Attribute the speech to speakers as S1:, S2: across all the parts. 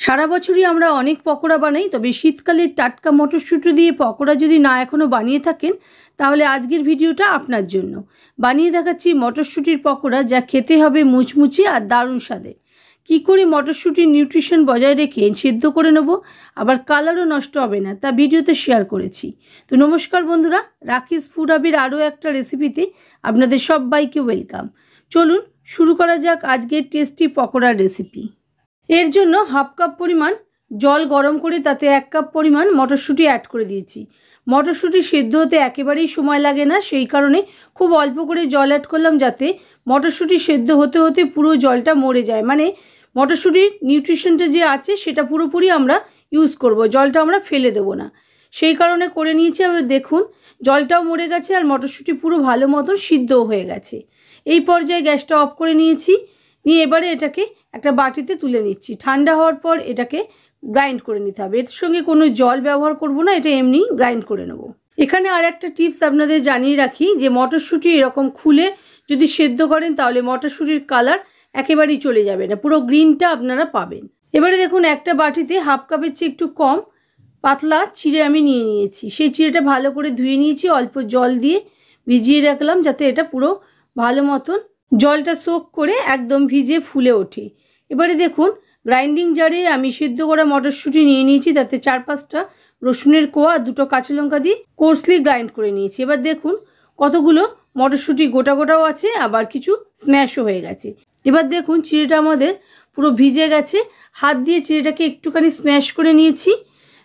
S1: সারা বছরই আমরা অনেক পকোড়া বানাই, তবে শীতকালে টাটকা মটরশুঁটি দিয়ে পকোড়া যদি না এখনও বানিয়ে থাকেন তাহলে আজকের ভিডিওটা আপনার জন্য। বানিয়ে দেখাচ্ছি মটরশুঁটির পকোড়া, যা খেতে হবে মুচমুচে আর দারুণ স্বাদের। কী করে মটরশুঁটির নিউট্রিশন বজায় রেখে সিদ্ধ করে নেব, আবার কালারও নষ্ট হবে না, তা ভিডিওতে শেয়ার করেছি। তো নমস্কার বন্ধুরা, রাকিস ফুড হাবের আরও একটা রেসিপিতে আপনাদের সবাইকে ওয়েলকাম। চলুন শুরু করা যাক আজকের টেস্টি পকোড়ার রেসিপি। এর জন্য হাফ কাপ পরিমাণ জল গরম করে তাতে 1 কাপ পরিমাণ মটরশুঁটি অ্যাড করে দিয়েছি। মটরশুঁটি সেদ্ধ হতে একেবারেই সময় লাগে না, সেই কারণে খুব অল্প করে জল অ্যাড করলাম, যাতে মটরশুঁটি সেদ্ধ হতে হতে পুরো জলটা মরে যায়। মানে মটরশুঁটির নিউট্রিশনটা যে আছে সেটা পুরোপুরি আমরা ইউজ করব, জলটা আমরা ফেলে দেবো না, সেই কারণে করে নিয়েছি। আবার দেখুন জলটাও মরে গেছে আর মটরশুঁটি পুরো ভালো মতো সিদ্ধও হয়ে গেছে। এই পর্যায়ে গ্যাসটা অফ করে নিয়েছি, নিয়ে এবারে এটাকে একটা বাটিতে তুলে নিচ্ছি। ঠান্ডা হওয়ার পর এটাকে গ্রাইন্ড করে নিতে হবে। এর সঙ্গে কোনো জল ব্যবহার করব না, এটা এমনি গ্রাইন্ড করে নেব। এখানে আর একটা টিপস আপনাদের জানিয়ে রাখি, যে মটরশুঁটি এরকম খুলে যদি সেদ্ধ করেন তাহলে মটরশুঁটির কালার একেবারেই চলে যাবে না, পুরো গ্রিনটা আপনারা পাবেন। এবারে দেখুন একটা বাটিতে হাফ কাপের চেয়ে একটু কম পাতলা চিড়ে আমি নিয়ে নিয়েছি। সেই চিড়েটা ভালো করে ধুয়ে নিয়েছি, অল্প জল দিয়ে ভিজিয়ে রাখলাম যাতে এটা পুরো ভালো মতন জলটা সোক করে একদম ভিজে ফুলে ওঠে। এবারে দেখুন গ্রাইন্ডিং জারে আমি সিদ্ধ করা মটরশুঁটি নিয়ে নিয়েছি, তাতে 4-5টা রসুনের কোয়া আর 2টো কাঁচা লঙ্কা দিয়ে কোর্সলি গ্রাইন্ড করে নিয়েছি। এবার দেখুন কতগুলো মটরশুঁটি গোটা গোটাও আছে, আবার কিছু স্ম্যাশও হয়ে গেছে। এবার দেখুন চিড়েটা আমাদের পুরো ভিজে গেছে, হাত দিয়ে চিড়েটাকে একটুখানি স্ম্যাশ করে নিয়েছি,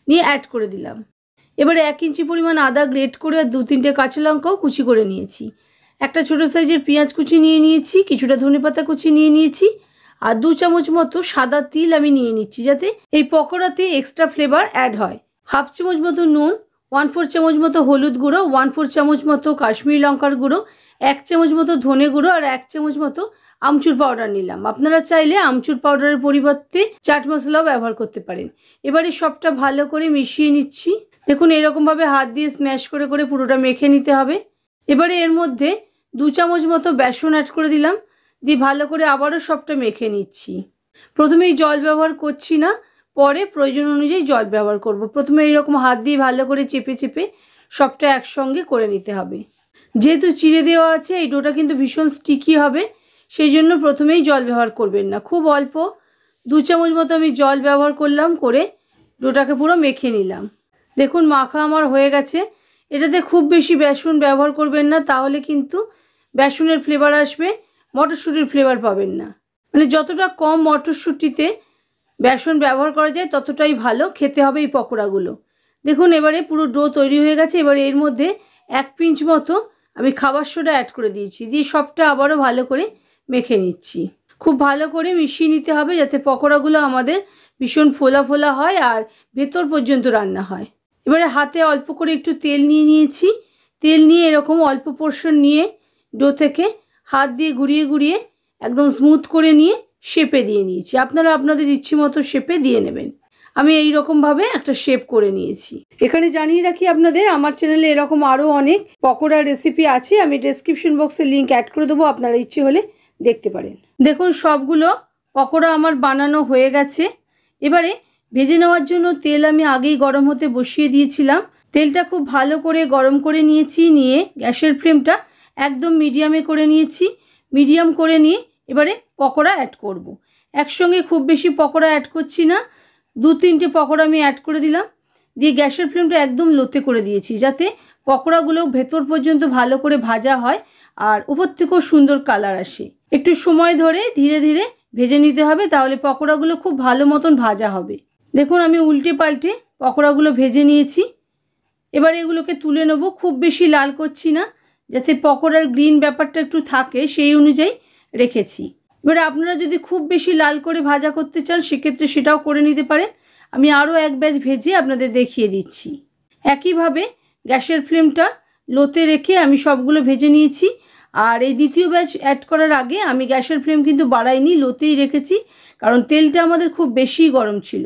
S1: নিয়ে অ্যাড করে দিলাম। এবারে 1 ইঞ্চি পরিমাণ আদা গ্রেট করে আর 2-3টে কাঁচা লঙ্কাও কুচি করে নিয়েছি। একটা ছোটো সাইজের পেঁয়াজ কুচি নিয়ে নিয়েছি, কিছুটা ধনেপাতা কুচি নিয়ে নিয়েছি, আর 2 চামচ মতো সাদা তিল আমি নিয়ে নিচ্ছি, যাতে এই পকোড়াতে এক্সট্রা ফ্লেভার অ্যাড হয়। হাফ চামচ মতো নুন, 1/4 চামচ মতো হলুদ গুঁড়ো, 1/4 চামচ মতো কাশ্মীরি লঙ্কার গুঁড়ো, 1 চামচ মতো ধনে গুঁড়ো আর 1 চামচ মতো আমচুর পাউডার নিলাম। আপনারা চাইলে আমচুর পাউডারের পরিবর্তে চাট মশলাও ব্যবহার করতে পারেন। এবারে সবটা ভালো করে মিশিয়ে নিচ্ছি। দেখুন এরকমভাবে হাত দিয়ে স্ম্যাশ করে করে পুরোটা মেখে নিতে হবে। এবারে এর মধ্যে 2 চামচ মতো বেসন অ্যাড করে দিলাম, দিয়ে ভালো করে আবারও সবটা মেখে নিচ্ছি। প্রথমেই জল ব্যবহার করছি না, পরে প্রয়োজন অনুযায়ী জল ব্যবহার করব। প্রথমে এইরকম হাত দিয়ে ভালো করে চেপে চেপে সবটা একসঙ্গে করে নিতে হবে। যেহেতু চিড়ে দেওয়া আছে এই ডোটা কিন্তু ভীষণ স্টিকি হবে, সেই জন্য প্রথমেই জল ব্যবহার করবেন না। খুব অল্প 2 চামচ মতো আমি জল ব্যবহার করলাম, করে ডোটাকে পুরো মেখে নিলাম। দেখুন মাখা আমার হয়ে গেছে। এটাতে খুব বেশি বেসন ব্যবহার করবেন না, তাহলে কিন্তু বেসনের ফ্লেভার আসবে, মটরশুঁটির ফ্লেভার পাবেন না। মানে যতটা কম মটরশুঁটিতে বেসন ব্যবহার করা যায় ততটাই ভালো খেতে হবে এই পকোড়াগুলো। দেখুন এবারে পুরো ডো তৈরি হয়ে গেছে। এবারে এর মধ্যে 1 পিঞ্চ মতো আমি খাবার সোডা অ্যাড করে দিয়েছি, দিয়ে সবটা আবারও ভালো করে মেখে নিচ্ছি। খুব ভালো করে মিশিয়ে নিতে হবে, যাতে পকোড়াগুলো আমাদের ভীষণ ফোলা ফোলা হয় আর ভেতর পর্যন্ত রান্না হয়। এবারে হাতে অল্প করে একটু তেল নিয়ে নিয়েছি। তেল নিয়ে এরকম অল্প পোর্শন নিয়ে ডো থেকে হাত দিয়ে ঘুরিয়ে ঘুরিয়ে একদম স্মুথ করে নিয়ে শেপে দিয়ে নিয়েছি। আপনারা আপনাদের ইচ্ছে মতো শেপে দিয়ে নেবেন। আমি এই রকমভাবে একটা শেপ করে নিয়েছি। এখানে জানিয়ে রাখি আপনাদের, আমার চ্যানেলে এরকম আরও অনেক পকোড়ার রেসিপি আছে, আমি ডেসক্রিপশন বক্সে লিঙ্ক অ্যাড করে দেবো, আপনারা ইচ্ছে হলে দেখতে পারেন। দেখুন সবগুলো পকোড়া আমার বানানো হয়ে গেছে। এবারে ভেজে নেওয়ার জন্য তেল আমি আগেই গরম হতে বসিয়ে দিয়েছিলাম। তেলটা খুব ভালো করে গরম করে নিয়েছি, নিয়ে গ্যাসের ফ্লেমটা একদম মিডিয়ামে করে নিয়েছি। মিডিয়াম করে নিয়ে এবারে পকোড়া অ্যাড করব। একসঙ্গে খুব বেশি পকোড়া অ্যাড করছি না, 2-3টে পকোড়া আমি অ্যাড করে দিলাম, দিয়ে গ্যাসের ফ্লেমটা একদম লোতে করে দিয়েছি, যাতে পকোড়াগুলো ভেতর পর্যন্ত ভালো করে ভাজা হয় আর উপর থেকেও সুন্দর কালার আসে। একটু সময় ধরে ধীরে ধীরে ভেজে নিতে হবে, তাহলে পকোড়াগুলো খুব ভালো মতন ভাজা হবে। দেখুন আমি উল্টে পাল্টে পকোড়াগুলো ভেজে নিয়েছি। এবার এগুলোকে তুলে নেব। খুব বেশি লাল করছি না, যাতে পকোড়ার গ্রিন ব্যাপারটা একটু থাকে, সেই অনুযায়ী রেখেছি। এবার আপনারা যদি খুব বেশি লাল করে ভাজা করতে চান সেক্ষেত্রে সেটাও করে নিতে পারেন। আমি আরও এক ব্যাচ ভেজে আপনাদের দেখিয়ে দিচ্ছি। একইভাবে গ্যাসের ফ্লেমটা লোতে রেখে আমি সবগুলো ভেজে নিয়েছি। আর এই দ্বিতীয় ব্যাচ অ্যাড করার আগে আমি গ্যাসের ফ্লেম কিন্তু বাড়াইনি, লোতেই রেখেছি, কারণ তেলটা আমাদের খুব বেশি গরম ছিল।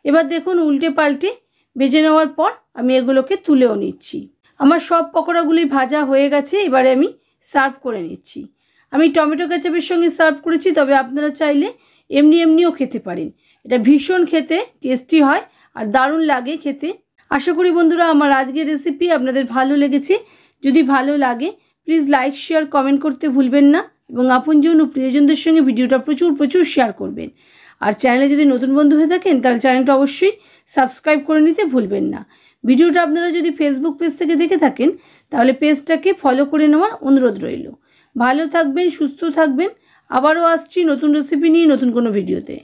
S1: এবার দেখুন উল্টে পাল্টে ভেজে নেওয়ার পর আমি এগুলোকে তুলেও নিচ্ছি। আমার সব পকোড়াগুলি ভাজা হয়ে গেছে। এবারে আমি সার্ভ করে নিচ্ছি। আমি টমেটো কেচাপের সঙ্গে সার্ভ করেছি, তবে আপনারা চাইলে এমনিও খেতে পারেন। এটা ভীষণ খেতে টেস্টি হয় আর দারুণ লাগে খেতে। আশা করি বন্ধুরা আমার আজকের রেসিপি আপনাদের ভালো লেগেছে। যদি ভালো লাগে প্লিজ লাইক শেয়ার কমেন্ট করতে ভুলবেন না এবং আপনজন ও প্রিয়জনদের সঙ্গে ভিডিওটা প্রচুর শেয়ার করবেন। আর চ্যানেলে যদি নতুন বন্ধু হয়ে থাকেন তাহলে চ্যানেলটা অবশ্যই সাবস্ক্রাইব করে নিতে ভুলবেন না। ভিডিওটা আপনারা যদি ফেসবুক পেজ থেকে দেখে থাকেন তাহলে পেজটাকে ফলো করে নেওয়ার অনুরোধ রইল। ভালো থাকবেন, সুস্থ থাকবেন। আবারও আসছি নতুন রেসিপি নিয়ে নতুন কোনো ভিডিওতে।